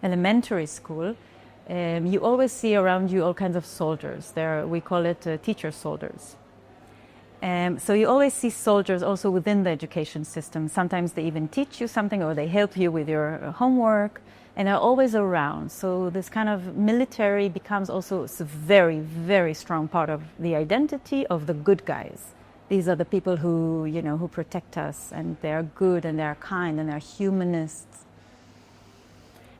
elementary school, you always see around you all kinds of soldiers. We call it teacher soldiers. So you always see soldiers also within the education system. Sometimes they even teach you something or they help you with your homework, and they're always around. So this kind of military becomes also a very, very strong part of the identity of the good guys. These are the people who, who protect us, and they're good and they're kind and they're humanists.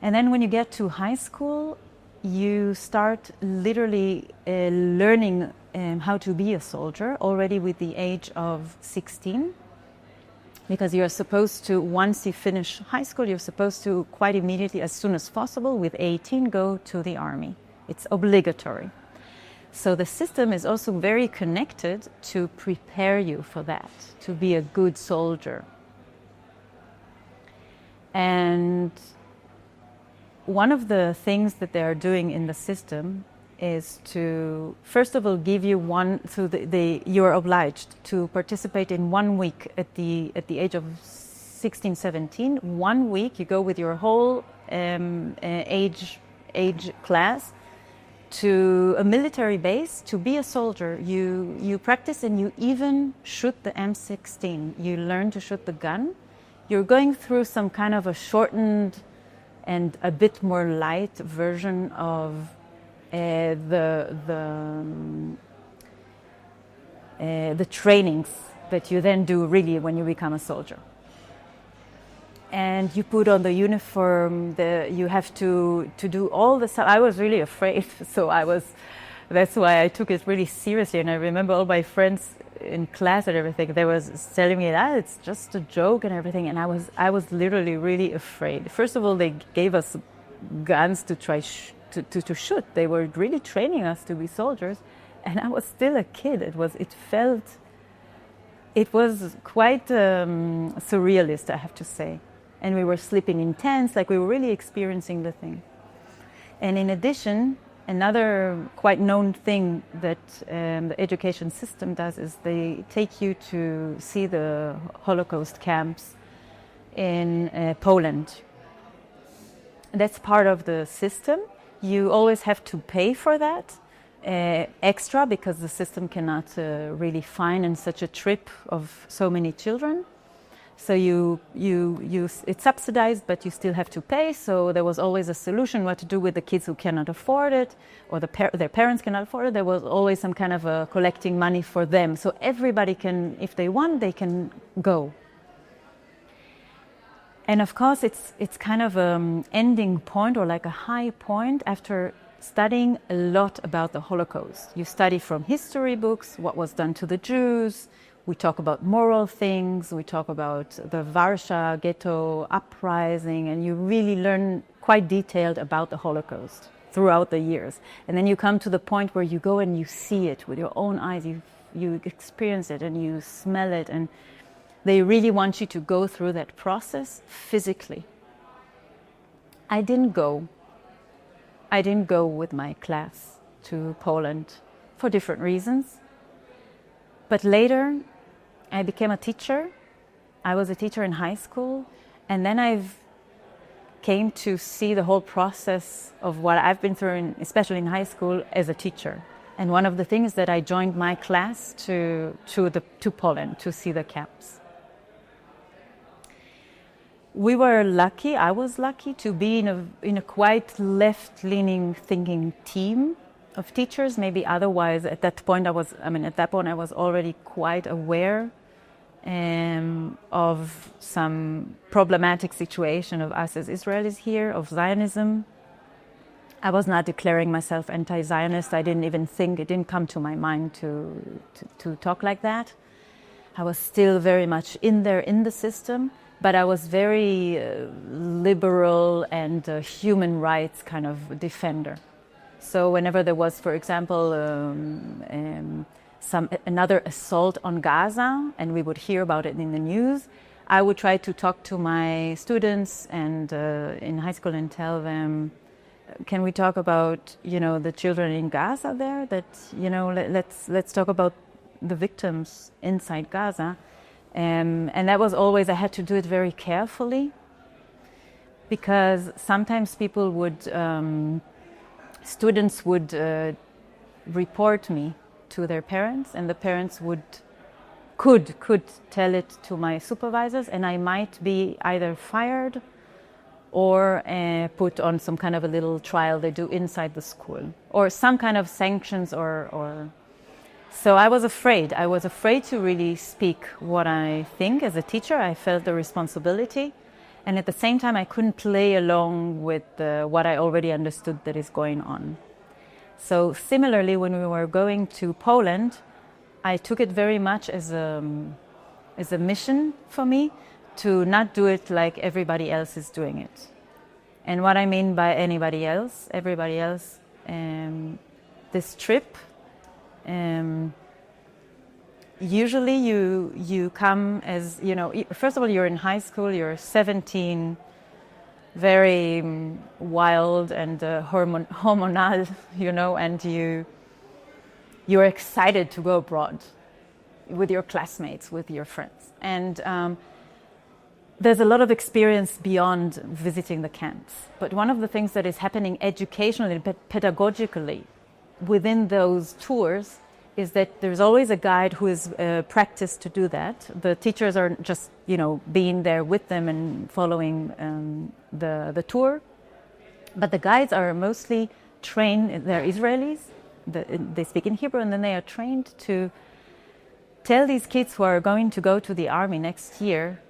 And then when you get to high school, you start literally learning how to be a soldier already with the age of 16. Because you're supposed to, once you finish high school, you're supposed to quite immediately, as soon as possible, with 18, go to the army. It's obligatory. So the system is also very connected to prepare you for that, to be a good soldier. And one of the things that they are doing in the system is to, first of all, give you you are obliged to participate in 1 week at the age of 16, 17. 1 week, you go with your whole age class to a military base to be a soldier. You practice and you even shoot the M16. You learn to shoot the gun. You're going through some kind of a shortened and a bit more light version of the trainings that you then do really when you become a soldier. And you put on the uniform, you have to do all the stuff. I was really afraid, that's why I took it really seriously. And I remember all my friends in class and everything, they was telling me that it's just a joke and everything. And I was literally really afraid. First of all, they gave us guns to try to shoot. They were really training us to be soldiers, and I was still a kid. It was quite surrealist, I have to say. And we were sleeping in tents, like we were really experiencing the thing. And in addition, another quite known thing that the education system does is they take you to see the Holocaust camps in Poland. That's part of the system. You always have to pay for that extra, because the system cannot really finance such a trip of so many children. So it's subsidized, but you still have to pay. So there was always a solution what to do with the kids who cannot afford it, or their parents cannot afford it. There was always some kind of collecting money for them. So everybody can, if they want, they can go. And of course, it's kind of an ending point, or like a high point after studying a lot about the Holocaust. You study from history books what was done to the Jews. We talk about moral things. We talk about the Warsaw ghetto uprising, and you really learn quite detailed about the Holocaust throughout the years. And then you come to the point where you go and you see it with your own eyes. You experience it and you smell it, and they really want you to go through that process physically. I didn't go with my class to Poland for different reasons. But later, I became a teacher. I was a teacher in high school, and then I've came to see the whole process of what I've been through, especially in high school, as a teacher. And one of the things that I joined my class to Poland to see the camps. We were lucky. I was lucky to be in a quite left-leaning thinking team of teachers. Maybe otherwise, at that point I was already quite aware of some problematic situation of us as Israelis here, of Zionism. I was not declaring myself anti-Zionist. I didn't even think, it didn't come to my mind to talk like that. I was still very much in the system, but I was very liberal and human rights kind of defender. So whenever there was, for example, another assault on Gaza, and we would hear about it in the news, I would try to talk to my students and in high school and tell them, can we talk about, the children in Gaza there? That, let's talk about the victims inside Gaza. And that was always, I had to do it very carefully. because sometimes people would, students would report me to their parents, and the parents could tell it to my supervisors, and I might be either fired or put on some kind of a little trial they do inside the school, or some kind of sanctions or. So I was afraid. I was afraid to really speak what I think as a teacher. I felt the responsibility. And at the same time, I couldn't play along with what I already understood that is going on. So similarly, when we were going to Poland, I took it very much as a mission for me to not do it like everybody else is doing it. And what I mean by everybody else, this trip, usually you come as, first of all, you're in high school, you're 17, very wild and hormonal, and you're excited to go abroad with your classmates, with your friends. And there's a lot of experience beyond visiting the camps. But one of the things that is happening educationally, pedagogically, within those tours is that there's always a guide who is practiced to do that. The teachers are just, being there with them and following the tour. But the guides are mostly trained, they're Israelis, they speak in Hebrew, and then they are trained to tell these kids who are going to go to the army next year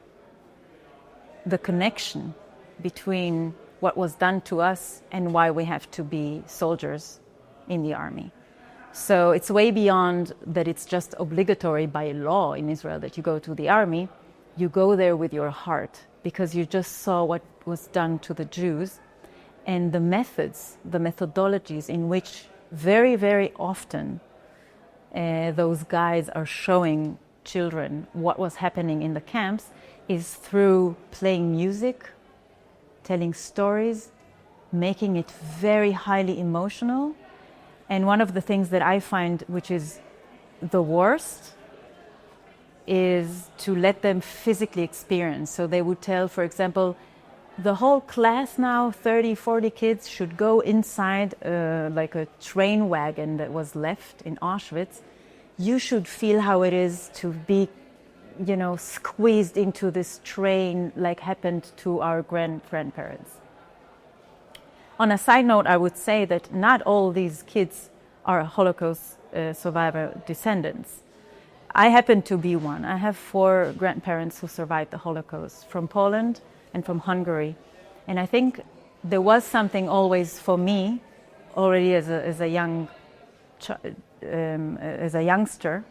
the connection between what was done to us and why we have to be soldiers in the army. So it's way beyond that it's just obligatory by law in Israel that you go to the army. You go there with your heart because you just saw what was done to the Jews, and the methods, the methodologies in which very, very often those guides are showing children what was happening in the camps is through playing music, telling stories, making it very highly emotional. And one of the things that I find which is the worst is to let them physically experience. So they would tell, for example, the whole class now, 30, 40 kids, should go inside like a train wagon that was left in Auschwitz. You should feel how it is to be, squeezed into this train like happened to our grandparents. On a side note, I would say that not all these kids are Holocaust survivor descendants. I happen to be one. I have 4 grandparents who survived the Holocaust from Poland and from Hungary. And I think there was something always for me, already as a youngster,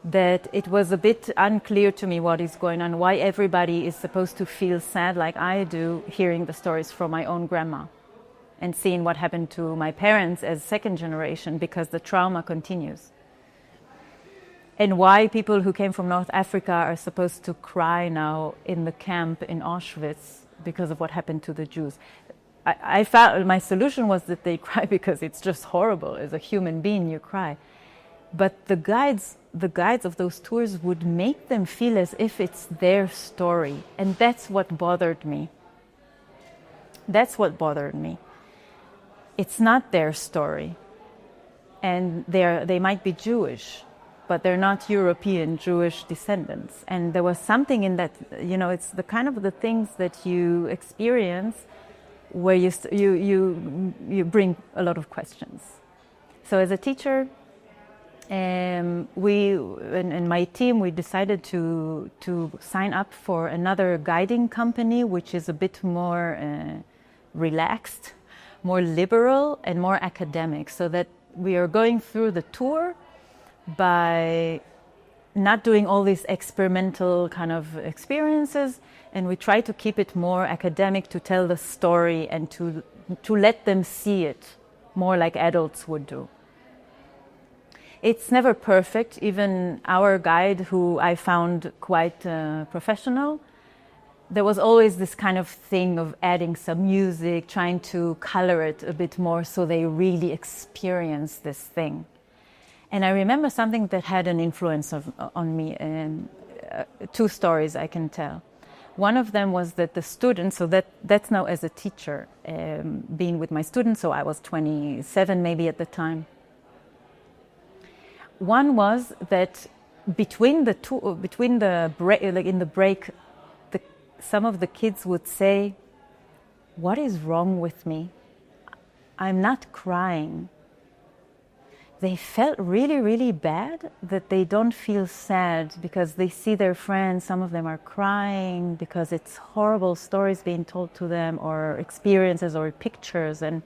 that it was a bit unclear to me what is going on, why everybody is supposed to feel sad like I do, hearing the stories from my own grandma and seeing what happened to my parents as second generation, because the trauma continues. And why people who came from North Africa are supposed to cry now in the camp in Auschwitz because of what happened to the Jews. I felt my solution was that they cry because it's just horrible. As a human being, you cry. But the guides of those tours would make them feel as if it's their story. And that's what bothered me. It's not their story. And they might be Jewish, but they're not European Jewish descendants. And there was something in that, it's the kind of the things that you experience where you bring a lot of questions. So as a teacher, we and my team, we decided to sign up for another guiding company, which is a bit more relaxed, more liberal, and more academic, so that we are going through the tour by not doing all these experimental kind of experiences, and we try to keep it more academic, to tell the story and to let them see it more like adults would do. It's never perfect. Even our guide, who I found quite professional, there was always this kind of thing of adding some music, trying to color it a bit more so they really experience this thing. And I remember something that had an influence on me, 2 stories I can tell. One of them was that the students, so that's now as a teacher, being with my students, so I was 27 maybe at the time. One was that between the break, like in the break, some of the kids would say, "What is wrong with me? I'm not crying." They felt really, really bad that they don't feel sad because they see their friends, some of them are crying because it's horrible stories being told to them or experiences or pictures. And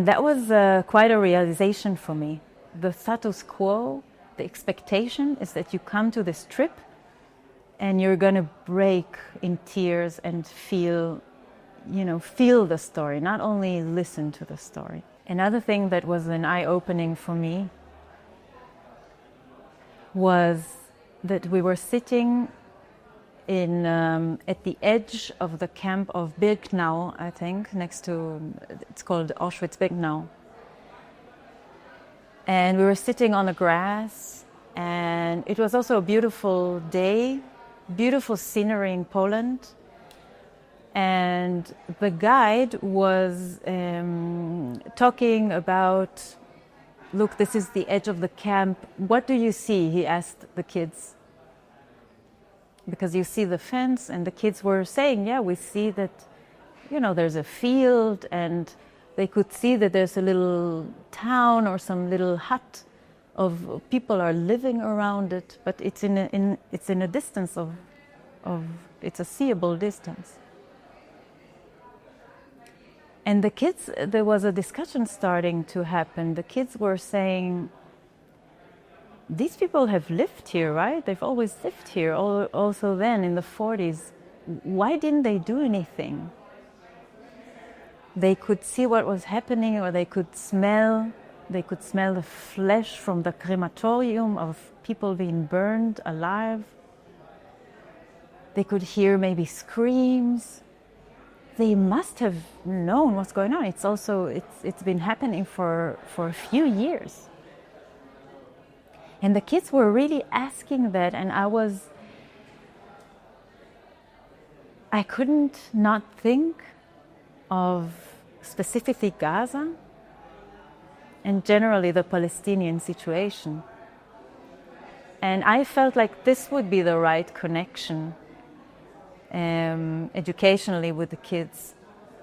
that was quite a realization for me. The status quo, the expectation is that you come to this trip and you're going to break in tears and feel the story, not only listen to the story. Another thing that was an eye-opening for me was that we were sitting at the edge of the camp of Birkenau, I think, next to, it's called Auschwitz-Birkenau. And we were sitting on the grass, and it was also a beautiful day, beautiful scenery in Poland. And the guide was talking about, look, this is the edge of the camp. What do you see? He asked the kids. Because you see the fence, and the kids were saying, yeah, we see that, there's a field, and they could see that there's a little town or some little hut of people are living around it, but it's in a distance of it's a seeable distance. And the kids, there was a discussion starting to happen. The kids were saying, these people have lived here, right? They've always lived here, also then in the 40s. Why didn't they do anything? They could see what was happening, or they could smell the flesh from the crematorium of people being burned alive. They could hear maybe screams. They must have known what's going on. It's been happening for a few years. And the kids were really asking that, and I couldn't not think of specifically Gaza and generally the Palestinian situation. And I felt like this would be the right connection educationally with the kids.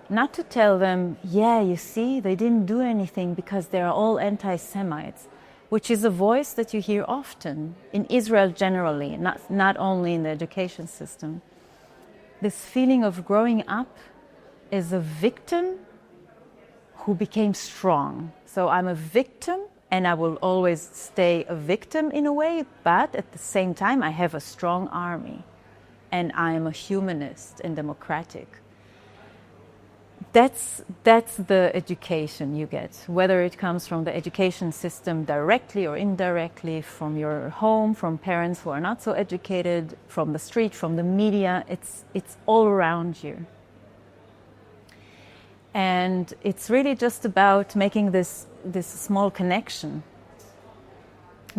Not to tell them, yeah, you see, they didn't do anything because they're all anti-Semites, which is a voice that you hear often in Israel generally, not only in the education system. This feeling of growing up as a victim who became strong. So I'm a victim, and I will always stay a victim in a way, but at the same time I have a strong army, and I am a humanist and democratic. That's the education you get, whether it comes from the education system directly or indirectly, from your home, from parents who are not so educated, from the street, from the media. It's all around you. And it's really just about making this small connection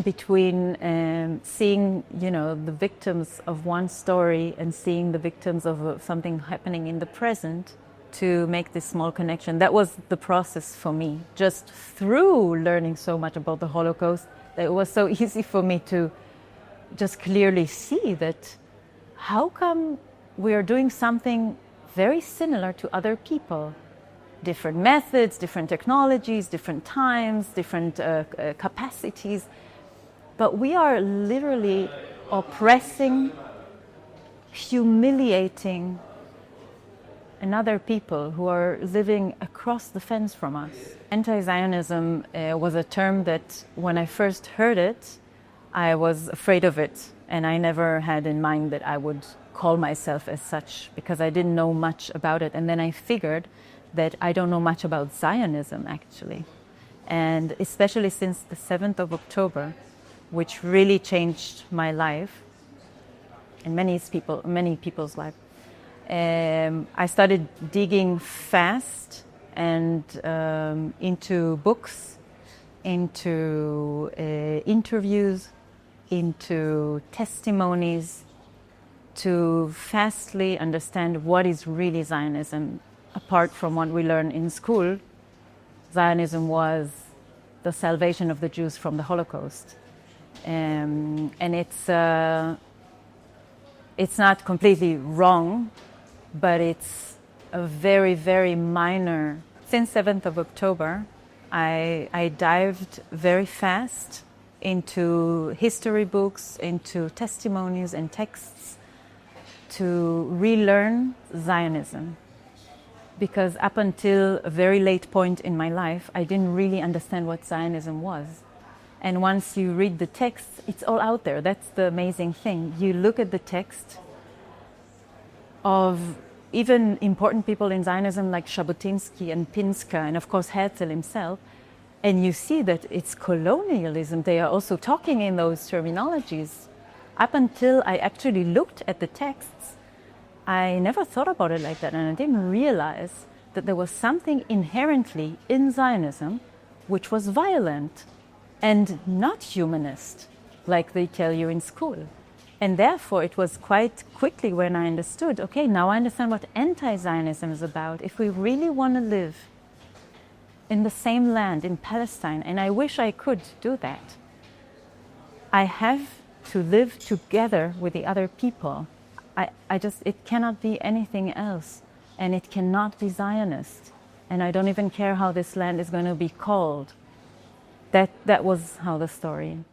between seeing, the victims of one story and seeing the victims of something happening in the present, to make this small connection. That was the process for me. Just through learning so much about the Holocaust, it was so easy for me to just clearly see that how come we are doing something very similar to other people? Different methods, different technologies, different times, different capacities. But we are literally oppressing, humiliating another people who are living across the fence from us. Anti-Zionism was a term that when I first heard it, I was afraid of it. And I never had in mind that I would call myself as such, because I didn't know much about it. And then I figured that I don't know much about Zionism, actually. And especially since the 7th of October, which really changed my life and many people's life. I started digging fast and into books, into interviews, into testimonies, to fastly understand what is really Zionism. Apart from what we learn in school, Zionism was the salvation of the Jews from the Holocaust. And it's not completely wrong, but it's a very, very minor. Since 7th of October, I dived very fast into history books, into testimonies and texts to relearn Zionism. Because up until a very late point in my life, I didn't really understand what Zionism was. And once you read the text, it's all out there. That's the amazing thing. You look at the text of even important people in Zionism like Jabotinsky and Pinska and of course Herzl himself, and you see that it's colonialism. They are also talking in those terminologies. Up until I actually looked at the texts, I never thought about it like that, and I didn't realize that there was something inherently in Zionism which was violent and not humanist, like they tell you in school. And therefore, it was quite quickly when I understood, okay, now I understand what anti-Zionism is about. If we really want to live in the same land, in Palestine, and I wish I could do that, I have to live together with the other people. It cannot be anything else, and it cannot be Zionist. And I don't even care how this land is going to be called. That was how the story